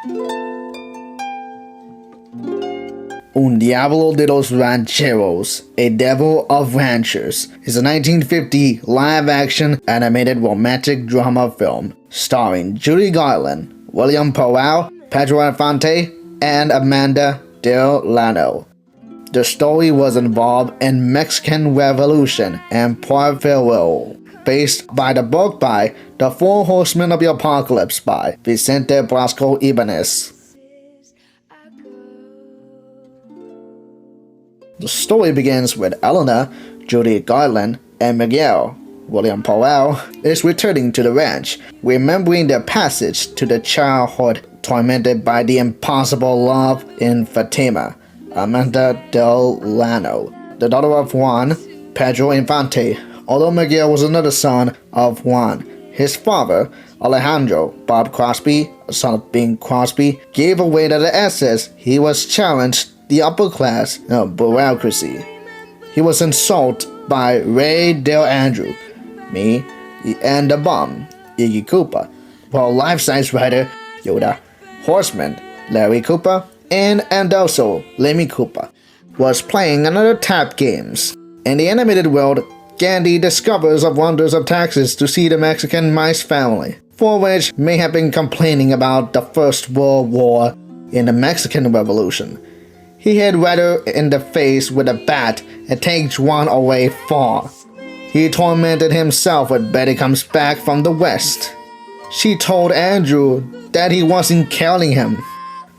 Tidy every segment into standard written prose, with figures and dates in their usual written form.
Un Diablo de los Rancheros, A Devil of Ranchers, is a 1950 live-action animated romantic drama film starring Judy Garland, William Powell, Pedro Infante, and Amanda Delano. The story was involved in Mexican Revolution and Pueblo, based by the book by The Four Horsemen of the Apocalypse by Vicente Blasco Ibanez. The story begins with Eleanor, Judy Garland, and Miguel, William Powell, is returning to the ranch, remembering their passage to the childhood tormented by the impossible love in Fatima, Amanda Delano, the daughter of Juan, Pedro Infante. Although Miguel was another son of Juan, his father, Alejandro Bob Crosby, a son of Bing Crosby, gave away that the assets he was challenged the upper class bureaucracy. He was insulted by Ray Del Andrew, me, and the bum, Iggy Cooper, while life-size writer Yoda, Horseman, Larry Cooper, and also Lemmy Cooper was playing another tap games. In the animated world, Gandhi discovers of wonders of taxes to see the Mexican mice family, for which may have been complaining about the First World War in the Mexican Revolution. He hit Ryder in the face with a bat and takes one away far. He tormented himself when Betty comes back from the West. She told Andrew that he wasn't killing him.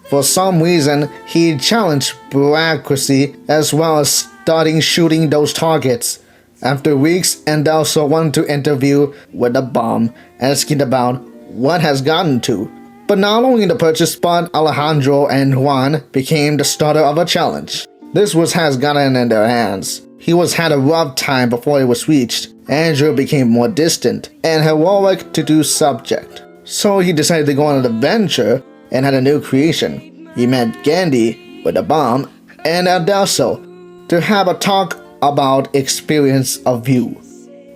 For some reason, he challenged bureaucracy as well as starting shooting those targets. After weeks, and also wanted to interview with the bomb, asking about what has gotten to. But not only the purchase spot, Alejandro and Juan became the starter of a challenge. This has gotten in their hands. He had a rough time before it was reached. Andrew became more distant and heroic to do subject. So he decided to go on an adventure and had a new creation. He met Gandhi with a bomb and Adelso to have a talk about experience of view.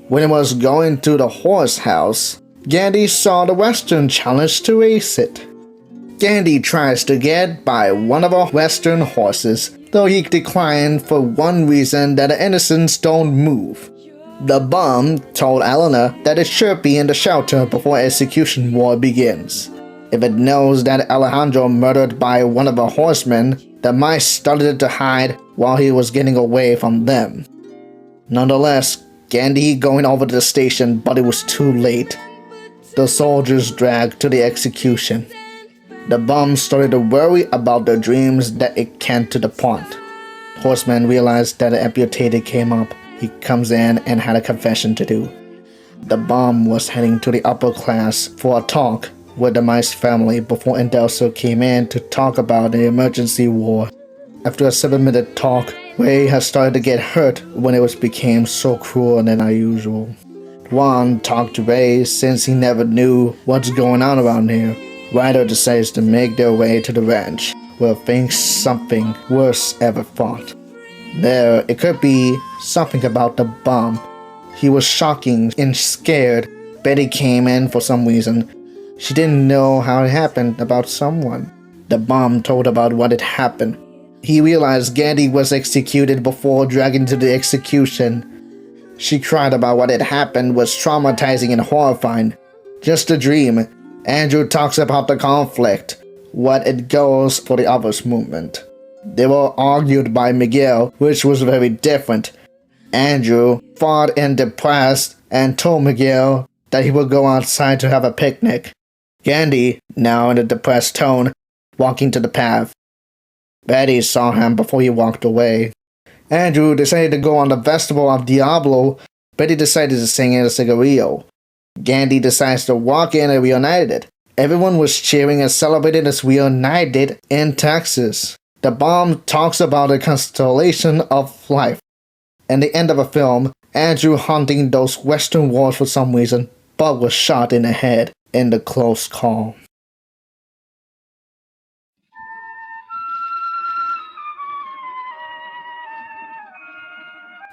When he was going to the horse house, Gandhi saw the Western challenge to race it. Gandhi tries to get by one of our Western horses, though he declined for one reason, that the innocents don't move. The bum told Eleanor that it should be in the shelter before execution war begins. If it knows that Alejandro murdered by one of the horsemen, the mice started to hide while he was getting away from them. Nonetheless, Gandhi going over to the station, but it was too late. The soldiers dragged to the execution. The bum started to worry about their dreams that it can't to the point. Horseman realized that an amputated came up. He comes in and had a confession to do. The bum was heading to the upper class for a talk with the mice family before Indelso came in to talk about the emergency war. After a 7-minute talk, Ray had started to get hurt when it became so cruel and unusual. Juan talked to Ray since he never knew what's going on around here. Ryder decides to make their way to the ranch, where thinks something worse ever fought. There, it could be something about the bomb. He was shocking and scared. Betty came in for some reason. She didn't know how it happened about someone. The bomb told about what had happened. He realized Gandhi was executed before dragging to the execution. She cried about what had happened was traumatizing and horrifying. Just a dream. Andrew talks about the conflict, what it goes for the others movement. They were argued by Miguel, which was very different. Andrew fought and depressed and told Miguel that he would go outside to have a picnic. Gandhi, now in a depressed tone, walking to the path. Betty saw him before he walked away. Andrew decided to go on the festival of Diablo. Betty decided to sing in a cigarillo. Gandhi decides to walk in and reunited. Everyone was cheering and celebrating as reunited in Texas. The bomb talks about the constellation of life. At the end of the film, Andrew hunting those Western wars for some reason, but was shot in the head in the close call.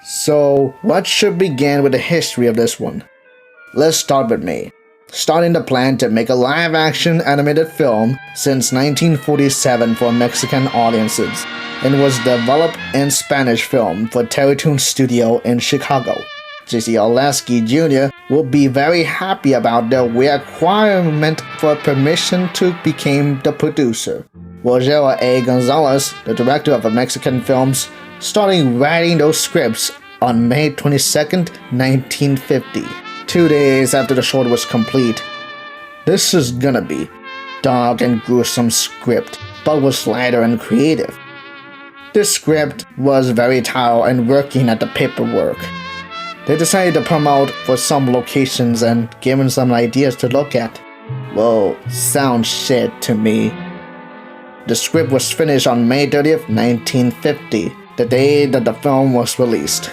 So, what should begin with the history of this one? Let's start with me. starting the plan to make a live-action animated film since 1947 for Mexican audiences, and was developed in Spanish film for Terrytoon Studio in Chicago. J.C. Olaski Jr. will be very happy about the requirement for permission to become the producer. Rogelio A. Gonzalez, the director of Mexican films, started writing those scripts on May 22, 1950, 2 days after the short was complete. This is gonna be dark and gruesome script, but was lighter and creative. This script was very tired and working at the paperwork. They decided to promote for some locations and given some ideas to look at. Whoa, sounds shit to me. The script was finished on May 30th, 1950, the day that the film was released.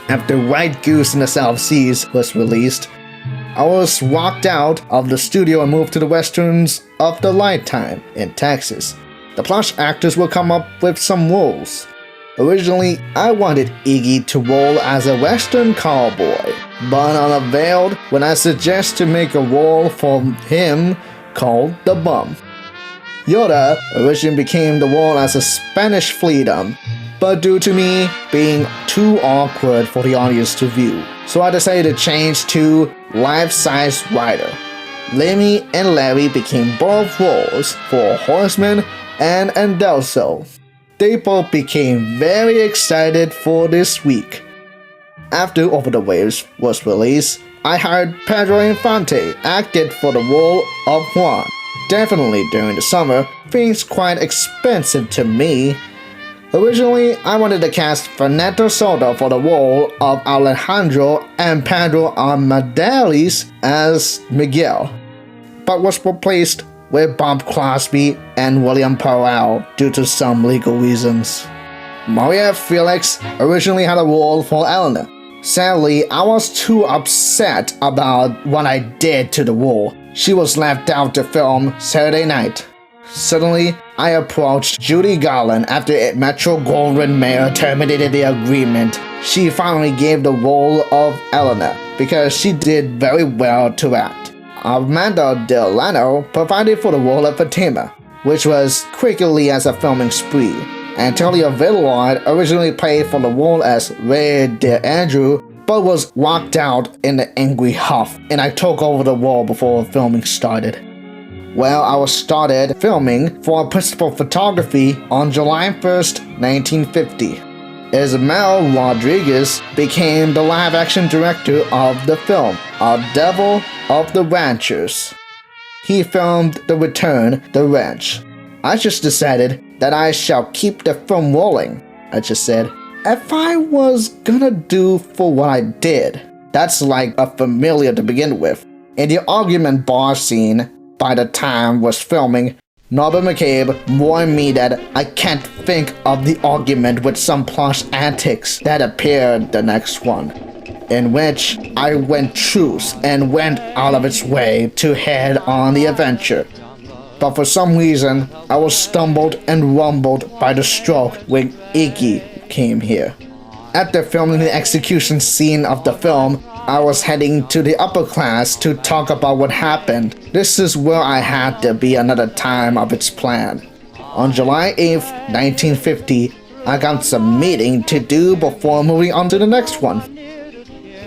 After White Goose in the South Seas was released, I was walked out of the studio and moved to the westerns of the Lifetime in Texas. The plush actors will come up with some roles. Originally, I wanted Iggy to roll as a western cowboy, but unavailed when I suggest to make a role for him called the Bum. Yoda originally became the role as a Spanish freedom, but due to me being too awkward for the audience to view, so I decided to change to life-size Rider. Lemmy and Larry became both roles for Horseman and Andelso. They both became very excited for this week. After Over the Waves was released, I hired Pedro Infante acted for the role of Juan. Definitely during the summer, things quite expensive to me. Originally, I wanted to cast Fernando Soto for the role of Alejandro and Pedro Armendáriz as Miguel, but was replaced with Bob Crosby and William Powell due to some legal reasons. Maria Felix originally had a role for Eleanor. Sadly, I was too upset about what I did to the role. She was left out to film Saturday Night. Suddenly, I approached Judy Garland after Metro-Goldwyn-Mayer terminated the agreement. She finally gave the role of Eleanor because she did very well to act. Armando Delano provided for the role of Fatima, which was quickly as a filming spree. Antonio Villard originally played for the role as Ray De Andrew, but was walked out in the angry huff, and I took over the role before filming started. Well, I was started filming for principal photography on July 1st, 1950. Ismael Rodriguez became the live-action director of the film, A Devil of the Ranchers. He filmed The Return, The Ranch. I just decided that I shall keep the film rolling. I just said, if I was gonna do for what I did, that's like a familiar to begin with. In the argument bar scene, by the time was filming, Norbert McCabe warned me that I can't think of the argument with some plush antics that appeared the next one, in which I went truce and went out of its way to head on the adventure. But for some reason, I was stumbled and rumbled by the stroke when Iggy came here. After filming the execution scene of the film, I was heading to the upper class to talk about what happened. This is where I had to be another time of its plan. On July 8th, 1950, I got some meeting to do before moving on to the next one.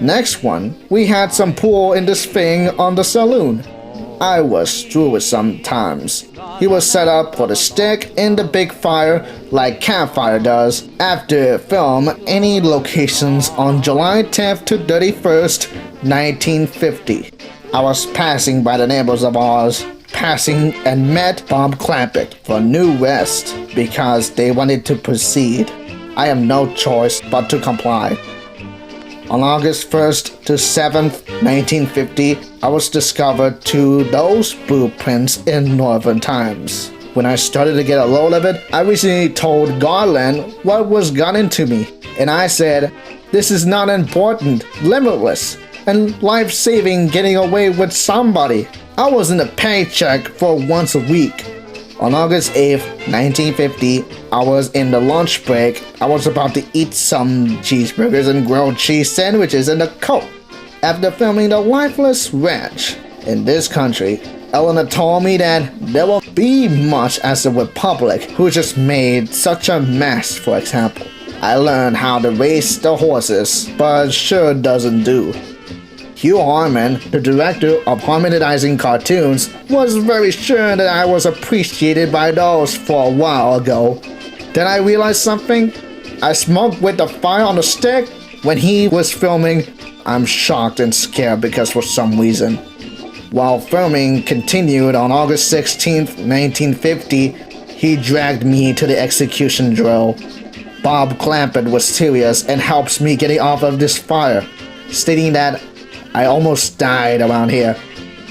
Next one, we had some pool in this thing on the saloon. I was through with sometimes. He was set up for the stick in the big fire like Campfire does after film any locations on July 10th to 31st, 1950. I was passing by the neighbors of ours, passing and met Bob Clampett for New West because they wanted to proceed. I have no choice but to comply. On August 1st to 7th, 1950, I was discovered to those blueprints in Northern Times. When I started to get a load of it, I recently told Garland what was got into me, and I said, this is not important, limitless, and life-saving getting away with somebody. I was in a paycheck for once a week. On August 8th, 1950, I was in the lunch break. I was about to eat some cheeseburgers and grilled cheese sandwiches in the Coke. After filming The Lifeless Ranch, In this country, Eleanor told me that there won't be much as a republic who just made such a mess, for example. I learned how to race the horses, but sure doesn't do. Hugh Harman, the director of harmonizing cartoons, was very sure that I was appreciated by those for a while ago. Then I realized something. I smoked with the fire on the stick when he was filming. I'm shocked and scared because for some reason. While filming continued on August 16, 1950, he dragged me to the execution drill. Bob Clampett was serious and helps me getting off of this fire, stating that I almost died around here.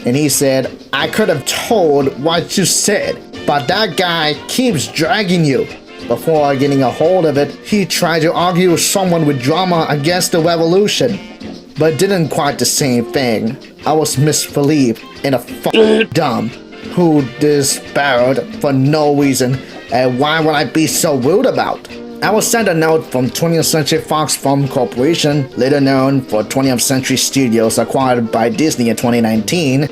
And he said, I could have told what you said, but that guy keeps dragging you. Before getting a hold of it, he tried to argue with someone with drama against the revolution, but didn't quite the same thing. I was misbelieved in a fucking dumb who disparaged for no reason, and why would I be so rude about? I was sent a note from 20th Century Fox Film Corporation, later known for 20th Century Studios, acquired by Disney in 2019,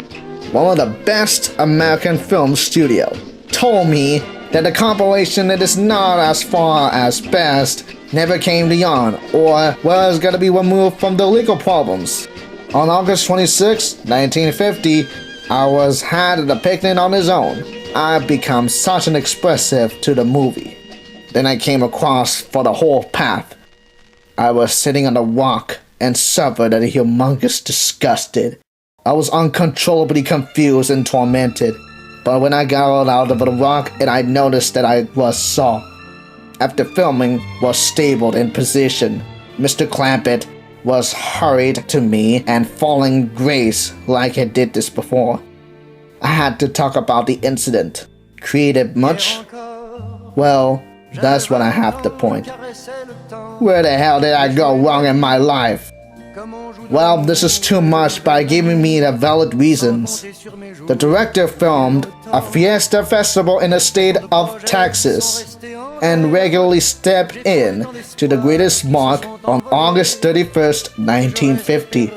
one of the best American film studio, told me that the compilation that is not as far as best never came beyond or was gonna be removed from the legal problems. On August 26, 1950, I was had a picnic on his own. I've become such an expressive to the movie. Then I came across for the whole path. I was sitting on a rock and suffered at a humongous disgusted. I was uncontrollably confused and tormented, but when I got out of the rock and I noticed that I was saw. After filming was stable in position, Mr. Clampett was hurried to me and falling grace like he did this before. I had to talk about the incident. Created much? Well, that's what I have to point. Where the hell did I go wrong in my life? Well, this is too much by giving me the valid reasons. The director filmed a fiesta festival in the state of Texas and regularly stepped in to the greatest mark on August 31st, 1950.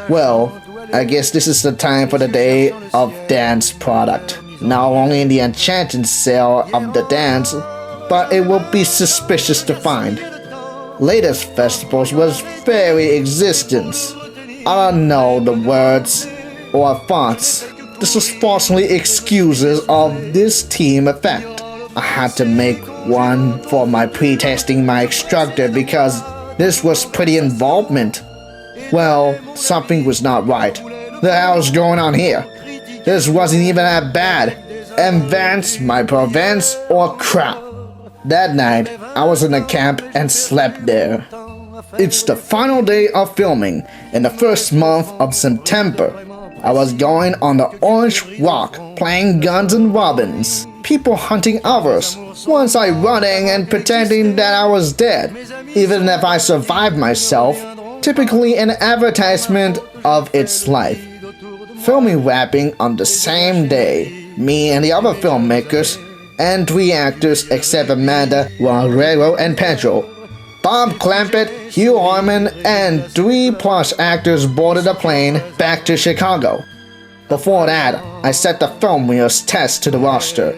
Well, I guess this is the time for the day of dance product. Not only in the enchanted sale of the dance, but it will be suspicious to find. Latest festivals was very existence. I don't know the words or fonts. This was falsely excuses of this team effect. I had to make one for my pre-testing my instructor because this was pretty involvement. Well, something was not right. The hell's going on here? This wasn't even that bad. Advance, my Provence, or crap. That night, I was in a camp and slept there. It's the final day of filming in the first month of September. I was going on the Orange Rock playing Guns and Robins. People hunting others. Once I running and pretending that I was dead. Even if I survived myself, typically an advertisement of its life. Filming wrapping on the same day. Me and the other filmmakers and 3 actors except Amanda, Guerrero, and Pedro. Bob Clampett, Hugh Harman, and 3+ actors boarded a plane back to Chicago. Before that, I set the film reels test to the roster,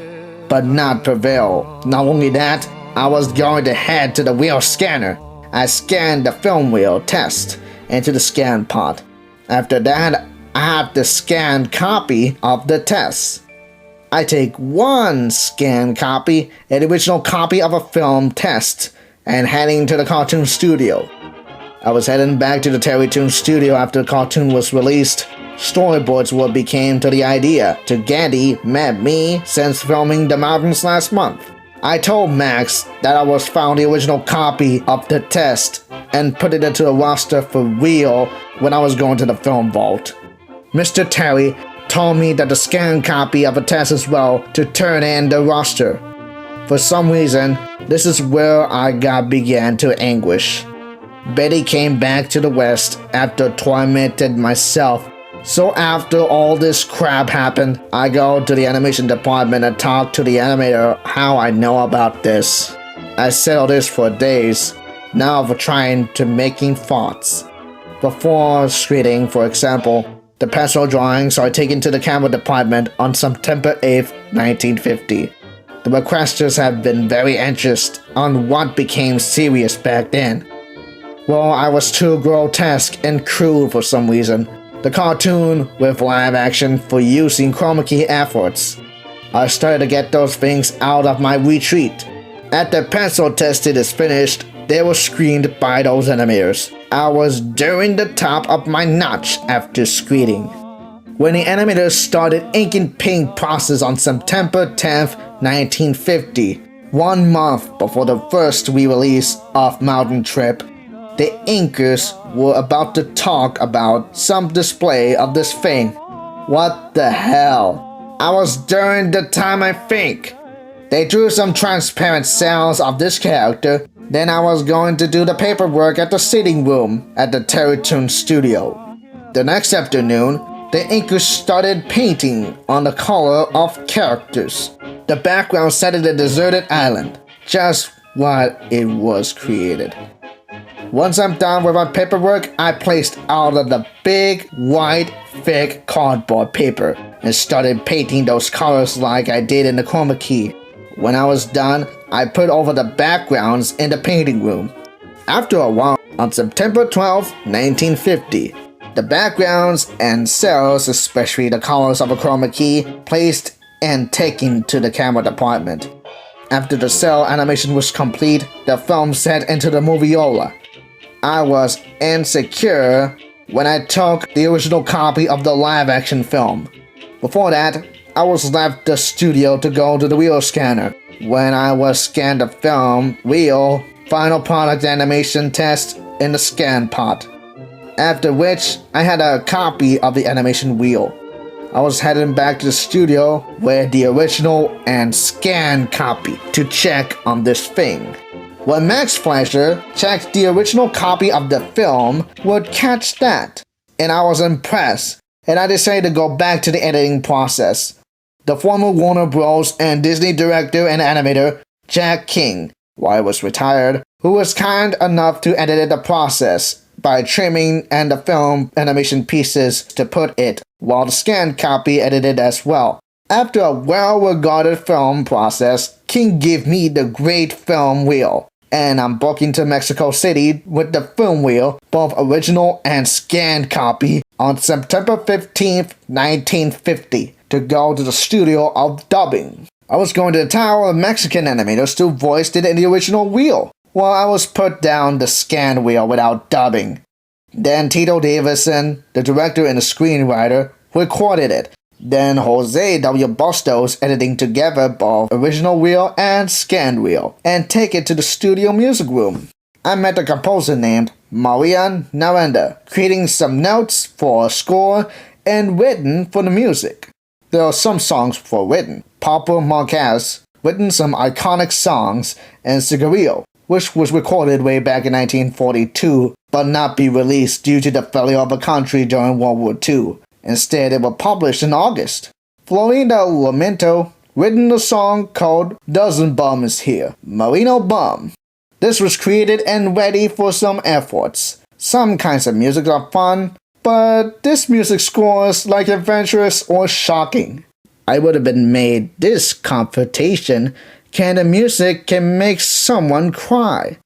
but not prevail. Not only that, I was going to head to the wheel scanner. I scanned the film reel test into the scan pod. After that, I have the scanned copy of the test. I take one scanned copy, an original copy of a film test, and heading to the cartoon studio. I was heading back to the Terrytoon studio after the cartoon was released. Storyboards what became to the idea. To Getty met me since filming The Mountains last month. I told Max that I was found the original copy of the test and put it into the roster for real when I was going to the film vault. Mr. Terry told me that the scanned copy of a test as well to turn in the roster. For some reason, this is where I began to anguish. Betty came back to the West after tormented myself. So after all this crap happened, I go to the animation department and talk to the animator how I know about this. I said all this for days, now for trying to making thoughts. Before shredding, for example, The pencil drawings are taken to the camera department on September 8, 1950. The requesters have been very anxious on what became serious back then. Well, I was too grotesque and cruel for some reason. The cartoon with live action for using chroma key efforts. I started to get those things out of my retreat. After pencil testing is finished, they were screened by those animators. I was doing the top of my notch after screening. When the animators started inking paint process on September 10th, 1950, 1 month before the first re-release of Mountain Trip, the inkers were about to talk about some display of this thing. What the hell? I was during the time I think. They drew some transparent cells of this character, then I was going to do the paperwork at the sitting room at the Terrytoon studio. The next afternoon, the inkers started painting on the color of characters. The background set in a deserted island, just what it was created. Once I'm done with my paperwork, I placed out of the big, white, thick cardboard paper and started painting those colors like I did in the chroma key. When I was done, I put over the backgrounds in the painting room. After a while, on September 12, 1950, the backgrounds and cells, especially the colors of a chroma key, placed and taken to the camera department. After the cell animation was complete, the film set into the moviola. I was insecure when I took the original copy of the live-action film. Before that, I was left the studio to go to the reel scanner. When I was scanned the film reel, final product animation test in the scan pot. After which, I had a copy of the animation reel. I was heading back to the studio with the original and scanned copy to check on this thing. When Max Fleischer checked the original copy of the film, would catch that, and I was impressed, and I decided to go back to the editing process. The former Warner Bros. And Disney director and animator Jack King, while he was retired, who was kind enough to edit the process by trimming and the film animation pieces to put it, while the scanned copy edited as well. After a well-regarded film process, King gave me the great film reel, and I'm booking to Mexico City with the film reel, both original and scanned copy, on September 15th, 1950, to go to the studio of dubbing. I was going to the tower of Mexican animators who voiced it in the original reel, while I was put down the scan reel without dubbing. Then Tito Davison, the director and the screenwriter, recorded it. Then Jose W. Bustos editing together both original reel and scanned reel, and take it to the studio music room. I met a composer named Marian Narenda, creating some notes for a score and written for the music. There are some songs for written. Papa Marquez written some iconic songs, and Cigarillo, which was recorded way back in 1942, but not be released due to the failure of the country during World War II. Instead, it was published in August. Florinda Lamento written a song called Dozen Bums Here, Marino Bum. This was created and ready for some efforts. Some kinds of music are fun, but this music scores like adventurous or shocking. I would have been made this confrontation. Can the music can make someone cry?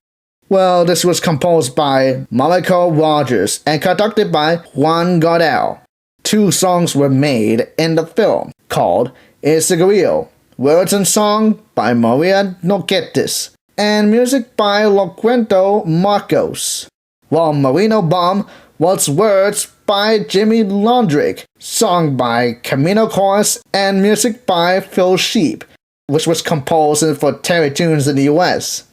Well, this was composed by Marco Rogers and conducted by Juan Gardel. 2 songs were made in the film, called El Cigarillo, words and song by Maria Noguetes, and music by Loquendo Marcos, while Marino Bum was words by Jimmy Londrick, song by Camino Chorus, and music by Phil Sheep, which was composed for Terrytoons in the US.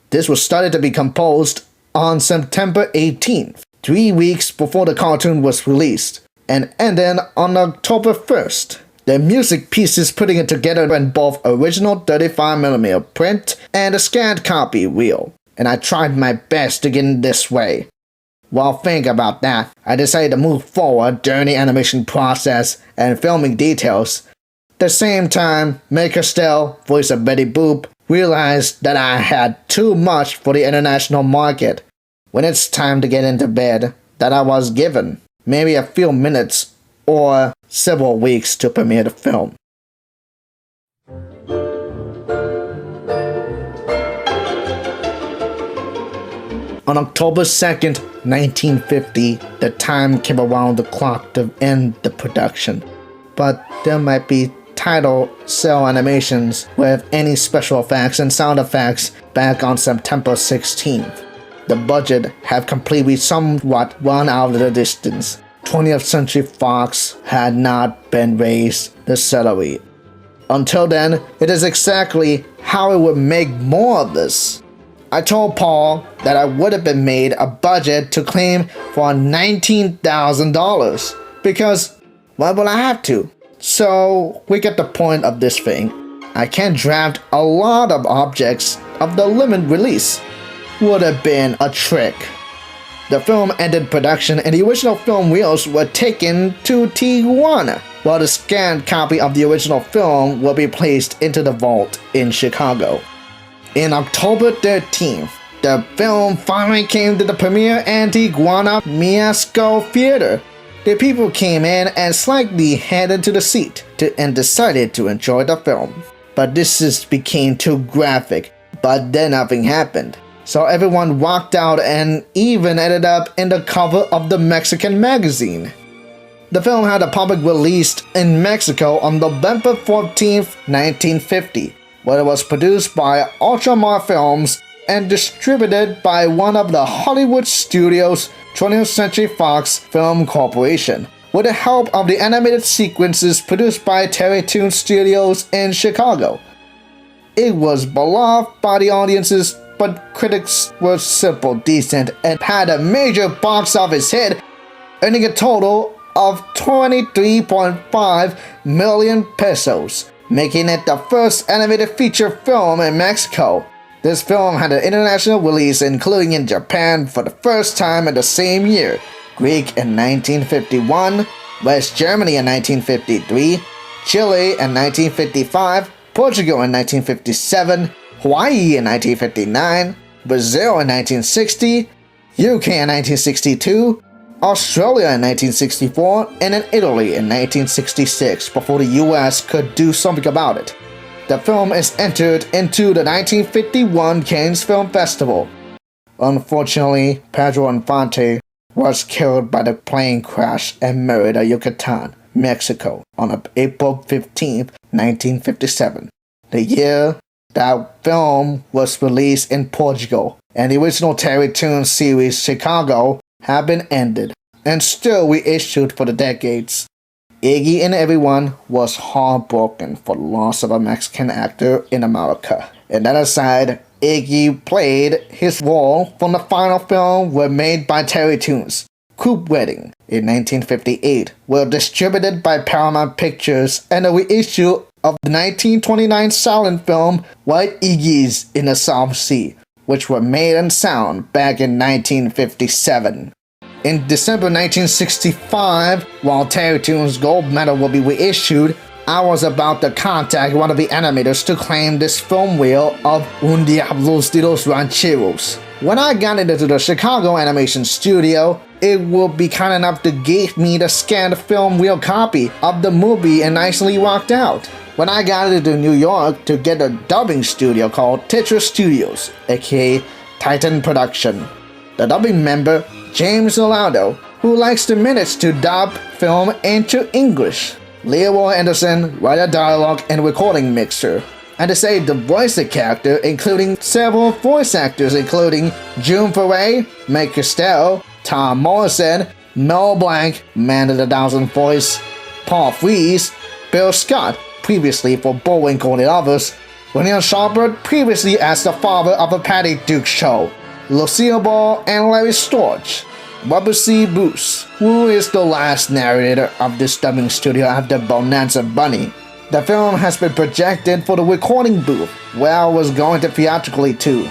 This was started to be composed on September 18th, 3 weeks before the cartoon was released, and ended on October 1st. The music pieces putting it together in both original 35mm print and a scanned copy reel, and I tried my best to get in this way. While thinking about that, I decided to move forward during the animation process and filming details. At the same time, May Castell, voice of Betty Boop, realized that I had too much for the international market. When it's time to get into bed, that I was given maybe a few minutes or several weeks to premiere the film. On October 2nd, 1950, the time came around the clock to end the production. But there might be title cell animations with any special effects and sound effects back on September 16th. The budget had completely somewhat run out of the distance. 20th Century Fox had not been raised the salary. Until then, it is exactly how it would make more of this. I told Paul that I would have been made a budget to claim for $19,000 because why would I have to? So we get the point of this thing. I can draft a lot of objects of the limit release. Would have been a trick. The film ended production and the original film reels were taken to Tijuana, while the scanned copy of the original film will be placed into the vault in Chicago. In October 13th, the film finally came to the premiere Tijuana Miasco Theater. The people came in and slightly headed to the seat and decided to enjoy the film. But this became too graphic, but then nothing happened. So everyone walked out and even ended up in the cover of the Mexican magazine. The film had a public release in Mexico on November 14th, 1950, where it was produced by Ultramar Films and distributed by one of the Hollywood studios, 20th Century Fox Film Corporation, with the help of the animated sequences produced by Terry Toon Studios in Chicago. It was beloved by the audiences, but critics were simple, decent, and had a major box office hit, earning a total of 23.5 million pesos, making it the first animated feature film in Mexico. This film had an international release, including in Japan for the first time in the same year, Greek in 1951, West Germany in 1953, Chile in 1955, Portugal in 1957, Hawaii in 1959, Brazil in 1960, UK in 1962, Australia in 1964, and in Italy in 1966 before the US could do something about it. The film is entered into the 1951 Cannes Film Festival. Unfortunately, Pedro Infante was killed by the plane crash in Mérida, Yucatan, Mexico on April 15, 1957, the year that film was released in Portugal, and the original Terry Toon series Chicago had been ended and still reissued for the decades. Iggy and everyone was heartbroken for the loss of a Mexican actor in America. And that aside, Iggy played his role from the final film were made by Terry Toons, Coop Wedding, in 1958, were distributed by Paramount Pictures, and a reissue of the 1929 silent film White Iggy's in the South Sea, which were made in sound back in 1957. In December 1965, while Terry Toon's gold medal will be reissued, I was about to contact one of the animators to claim this film reel of Un Diablos de los Rancheros. When I got into the Chicago animation studio, it would be kind enough to give me the scanned film reel copy of the movie and nicely walked out. When I got into New York to get a dubbing studio called Tetra Studios, aka Titan Production, the dubbing member, James Rolando, who likes the minutes to dub film into English. Leroy Anderson, writer dialogue and recording mixer. And to say the voice the character, including several voice actors including June Foray, Meg Costello, Tom Morrison, Mel Blanc, Man of the Thousand Voice, Paul Frees, Bill Scott, previously for Bullwinkle and others, William Schaubert, previously as the father of a Patty Duke show, Lucille Ball and Larry Storch, Robert C. Bruce, who is the last narrator of this dubbing studio after Bonanza Bunny. The film has been projected for the recording booth, where I was going to theatrically too.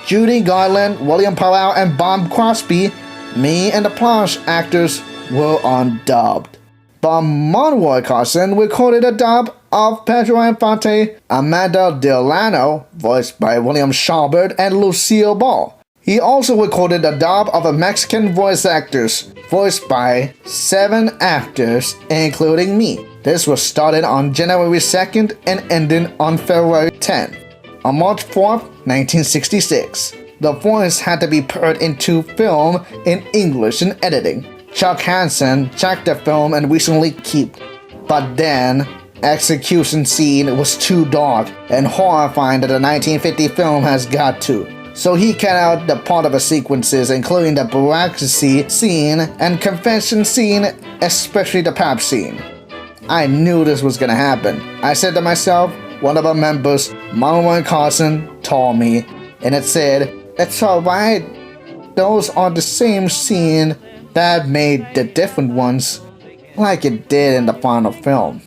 Judy Garland, William Powell, and Bob Crosby, me and the Planche actors were undubbed. Bob Monroy Carson recorded a dub of Pedro Infante, Amanda Delano, voiced by William Schaubert and Lucille Ball. He also recorded a dub of a Mexican voice actors, voiced by 7 actors, including me. This was started on January 2nd and ended on February 10th. On March 4th, 1966, the voice had to be put into film in English and editing. Chuck Hansen checked the film and recently kept, but then execution scene was too dark and horrifying that the 1950 film has got to. So he cut out the part of the sequences, including the bureaucracy scene and convention scene, especially the pap scene. I knew this was gonna happen. I said to myself, one of our members, Manuel Carson, told me, and it said, "It's alright. Those are the same scene that made the different ones, like it did in the final film."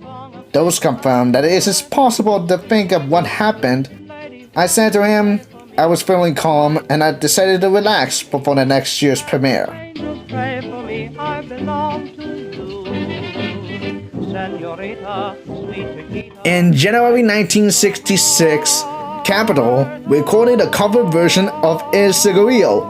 Those confirmed that it is possible to think of what happened. I said to him, I was feeling calm and I decided to relax before the next year's premiere. In January 1966, Capitol recorded a cover version of El Cigarrillo,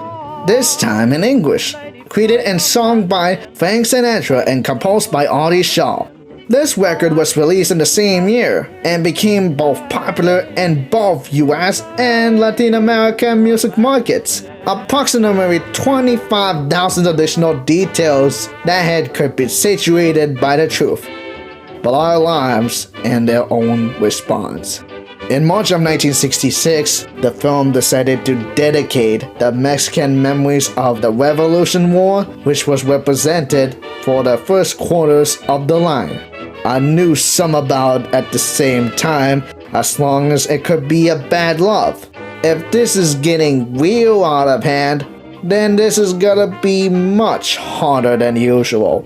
this time in English, created and sung by Frank Sinatra and composed by Artie Shaw. This record was released in the same year and became both popular in both US and Latin American music markets. Approximately 25,000 additional details that could be situated by the truth, but our lives and their own response. In March of 1966, the film decided to dedicate the Mexican memories of the Revolution War, which was represented for the first quarters of the line. I knew some about at the same time, as long as it could be a bad love. If this is getting real out of hand, then this is gonna be much harder than usual.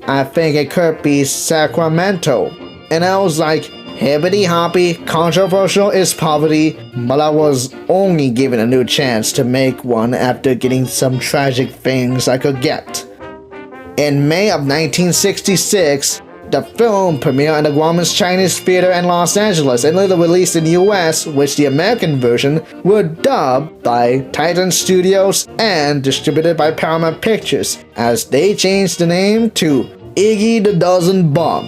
I think it could be Sacramento. And I was like, hippity hoppy, controversial is poverty, but I was only given a new chance to make one after getting some tragic things I could get. In May of 1966, the film premiered in the Grauman's Chinese Theater in Los Angeles and later released in the US, which the American version were dubbed by Titan Studios and distributed by Paramount Pictures, as they changed the name to Iggy the Dozen Bomb.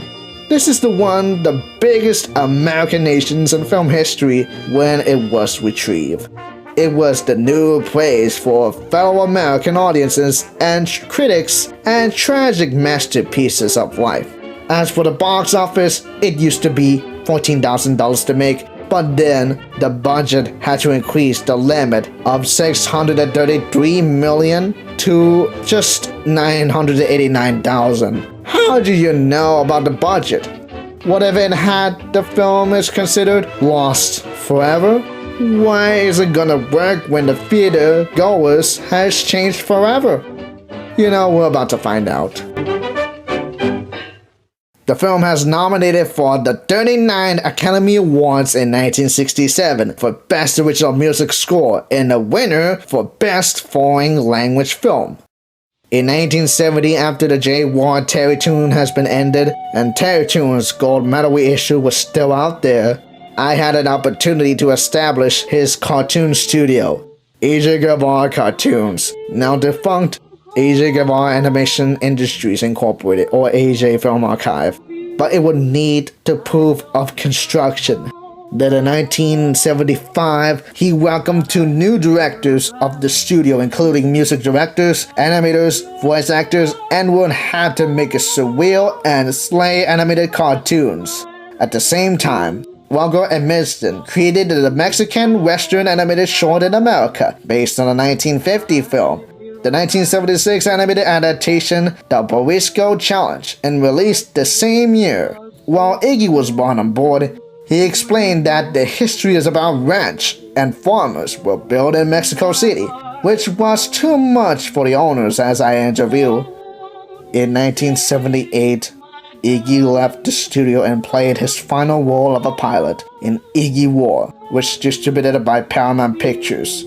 This is the biggest American nations in film history when it was retrieved. It was the new praise for fellow American audiences and critics and tragic masterpieces of life. As for the box office, it used to be $14,000 to make, but then the budget had to increase the limit of $633 million to just $989,000. How do you know about the budget? What if it had the film is considered lost forever? Why is it gonna work when the theater goers has changed forever? You know, we're about to find out. The film has nominated for the 39 Academy Awards in 1967 for Best Original Music Score and a winner for Best Foreign Language Film. In 1970, after the J-War, Terry Toon has been ended and Terry Toon's gold medal reissue was still out there, I had an opportunity to establish his cartoon studio, AJ Guevara Cartoons, now defunct AJ Guevara Animation Industries Incorporated, or AJ Film Archive, but it would need to proof of construction. Then in 1975, he welcomed 2 new directors of the studio, including music directors, animators, voice actors, and would have to make a surreal and slay animated cartoons. At the same time, Walker and Miston created the Mexican Western animated short in America, based on a 1950 film. The 1976 animated adaptation, The Borisco Challenge, and released the same year. While Iggy was brought on board, he explained that the history is about ranch and farmers were built in Mexico City, which was too much for the owners, as I interviewed. In 1978, Iggy left the studio and played his final role of a pilot in Iggy War, which distributed by Paramount Pictures.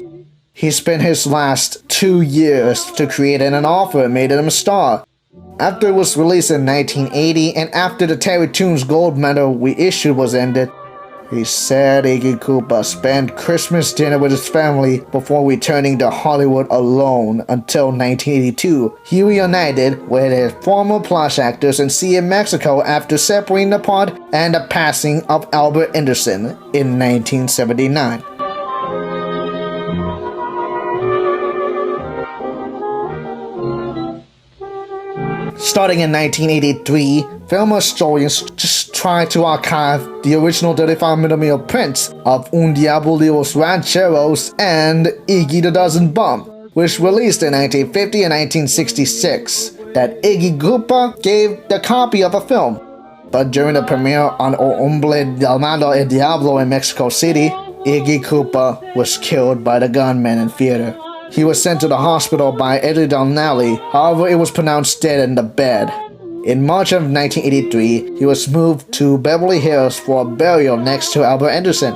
He spent his last 2 years to create an offer and made him a star. After it was released in 1980 and after the Terry Toon's gold medal reissue was ended, He said Iggy Cooper spent Christmas dinner with his family before returning to Hollywood alone until 1982. He reunited with his former Plush actors in CM Mexico after separating apart and the passing of Albert Anderson in 1979. Starting in 1983, film historians just tried to archive the original 35mm prints of Un Diablo de los Rancheros and Iggy the Dozen Bump, which released in 1950 and 1966, that Iggy Cooper gave the copy of a film. But during the premiere on O Hombre Llamado El Diablo in Mexico City, Iggy Cooper was killed by the gunman in theater. He was sent to the hospital by Eddie Donnelly, however it was pronounced dead in the bed. In March of 1983, he was moved to Beverly Hills for a burial next to Albert Anderson.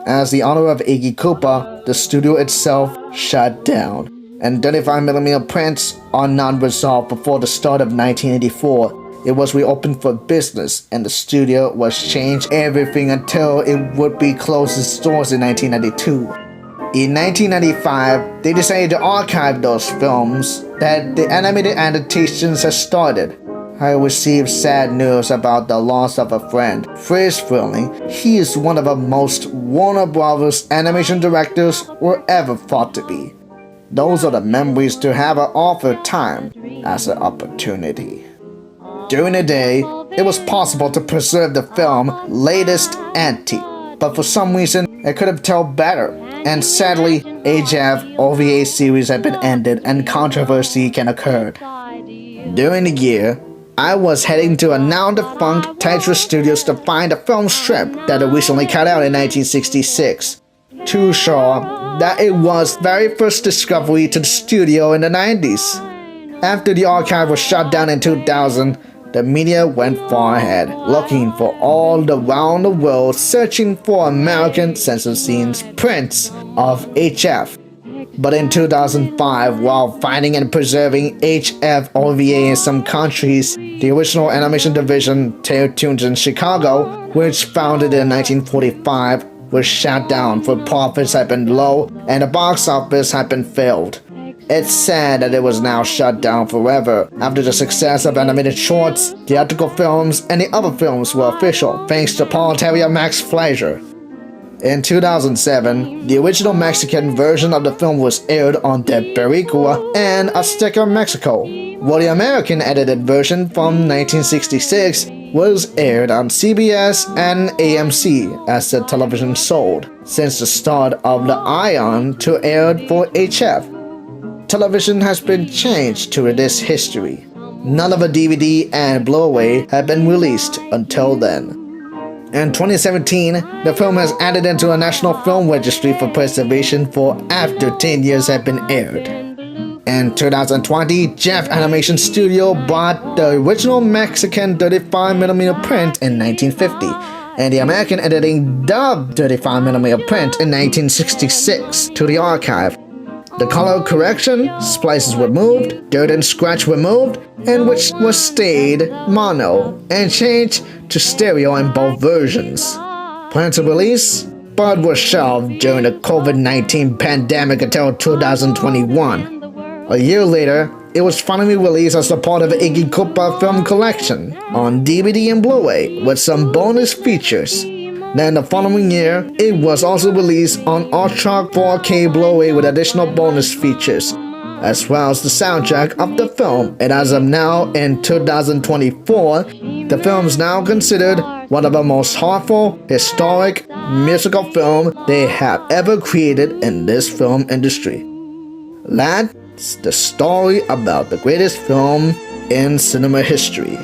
As the honor of Iggy Cooper, the studio itself shut down, and 35mm prints are not resolved before the start of 1984. It was reopened for business, and the studio was changed everything until it would be closed its doors in 1992. In 1995, they decided to archive those films that the animated adaptations had started. I received sad news about the loss of a friend, Friz Freleng. He is one of the most Warner Brothers animation directors were ever thought to be. Those are the memories to have an offered time as an opportunity. During the day, it was possible to preserve the film latest ante, but for some reason, it could have told better. And sadly, HF OVA series had been ended and controversy can occur. During the year, I was heading to a now defunct Tetra Studios to find a film strip that had recently cut out in 1966. Too sure that it was very first discovery to the studio in the 90s. After the archive was shut down in 2000, the media went far ahead, looking for all around the world, searching for American censored scenes prints of HF. But in 2005, while finding and preserving HF OVA in some countries, the original animation division, Teletoons in Chicago, which founded in 1945, was shut down for profits had been low and the box office had been failed. It's sad that it was now shut down forever. After the success of animated shorts, theatrical films, and the other films were official, thanks to Paul Terrier Max Fleischer. In 2007, the original Mexican version of the film was aired on De Película and Azteca Mexico, while the American edited version from 1966 was aired on CBS and AMC as the television sold, since the start of the Ion to aired for HF. Television has been changed to this history. None of the DVD and Blu-ray have been released until then. In 2017, the film has added into a National Film Registry for preservation for after 10 years have been aired. In 2020, Jeff Animation Studio bought the original Mexican 35mm print in 1950, and the American editing dubbed 35mm print in 1966 to the archive. The color correction, splices removed, dirt and scratch removed, and which was stayed mono and changed to stereo in both versions. Plan to release, but was shelved during the COVID-19 pandemic until 2021. A year later, it was finally released as a part of the Iggy Cooper film collection on DVD and Blu-ray with some bonus features. Then the following year, it was also released on Ultra 4K Blu-ray with additional bonus features, as well as the soundtrack of the film. And as of now, in 2024, the film is now considered one of the most heartful, historic musical films they have ever created in this film industry. That's the story about the greatest film in cinema history.